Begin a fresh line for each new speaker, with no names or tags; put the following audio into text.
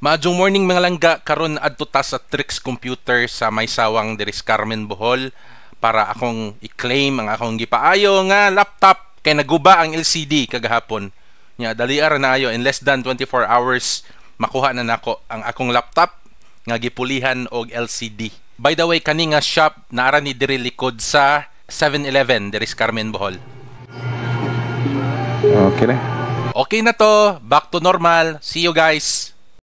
Maadjong morning mga langga, karon adto ta sa Trix Computer sa may sawang diri sa Carmen, Bohol para akong i-claim ang akong gipaayo nga laptop kay naguba ang LCD kagahapon. Nya dali ra na ayo in less than 24 hours makuha na nako ang akong laptop nga gipulihan og LCD. By the way, kani nga shop naara ni diri likod sa 7-Eleven diri sa Carmen, Bohol.
Okay na.
Okay na to, back to normal. See you guys.